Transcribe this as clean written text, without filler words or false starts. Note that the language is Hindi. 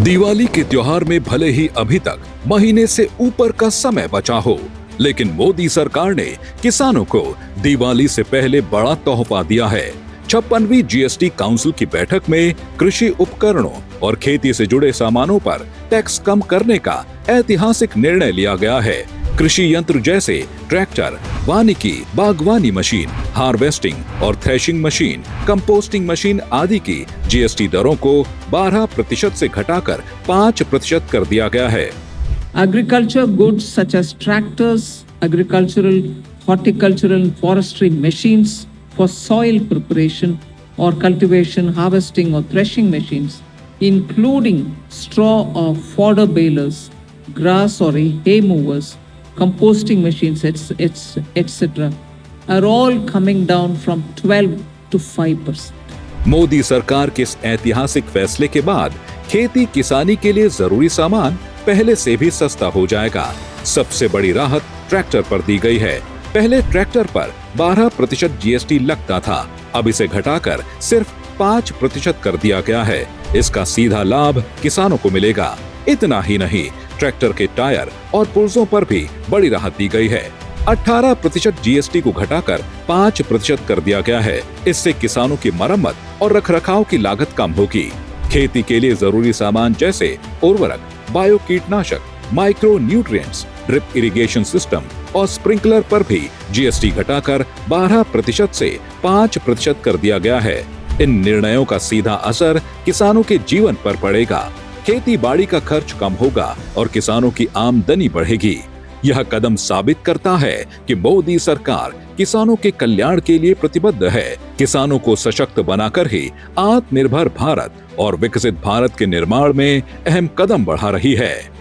दिवाली के त्योहार में भले ही अभी तक महीने से ऊपर का समय बचा हो, लेकिन मोदी सरकार ने किसानों को दिवाली से पहले बड़ा तोहफा दिया है। 56वीं जीएसटी काउंसिल की बैठक में कृषि उपकरणों और खेती से जुड़े सामानों पर टैक्स कम करने का ऐतिहासिक निर्णय लिया गया है। कृषि यंत्र जैसे ट्रैक्टर, वानिकी, बागवानी मशीन, हार्वेस्टिंग और थ्रेशिंग मशीन, कंपोस्टिंग मशीन आदि की जीएसटी दरों को 12% से घटाकर 5% कर दिया गया है। Agriculture goods such as tractors, agricultural, horticultural and forestry machines for soil preparation or cultivation, harvesting or threshing machines, including straw or fodder balers, grass or hay movers, composting machines, etc., are all coming down from 12 to 5%. Modi सरकार के इस ऐतिहासिक फैसले के बाद खेती किसानी के लिए जरूरी सामान पहले से भी सस्ता हो जाएगा। सबसे बड़ी राहत ट्रैक्टर पर दी गई है। पहले ट्रैक्टर पर 12% जीएसटी लगता था, अब इसे घटाकर सिर्फ 5% कर दिया गया है। इसका सीधा लाभ किसानों को मिलेगा। इतना ही नहीं, ट्रैक्टर के टायर और पुर्जों पर भी बड़ी राहत दी गई है। 18% जीएसटी को घटाकर 5% कर दिया गया है। इससे किसानों की मरम्मत और रखरखाव की लागत कम होगी। खेती के लिए जरूरी सामान जैसे उर्वरक, बायो कीटनाशक, micro nutrients, drip irrigation system और स्प्रिंकलर पर भी जीएसटी घटाकर 12% से 5% कर दिया गया है। इन निर्णयों का सीधा असर किसानों के जीवन पर पड़ेगा। खेती बाड़ी का खर्च कम होगा और किसानों की आमदनी बढ़ेगी। यह कदम साबित करता है कि मोदी सरकार किसानों के कल्याण के लिए प्रतिबद्ध है। किसानों को सशक्त बनाकर ही आत्मनिर्भर भारत और विकसित भारत के निर्माण में अहम कदम बढ़ा रही है।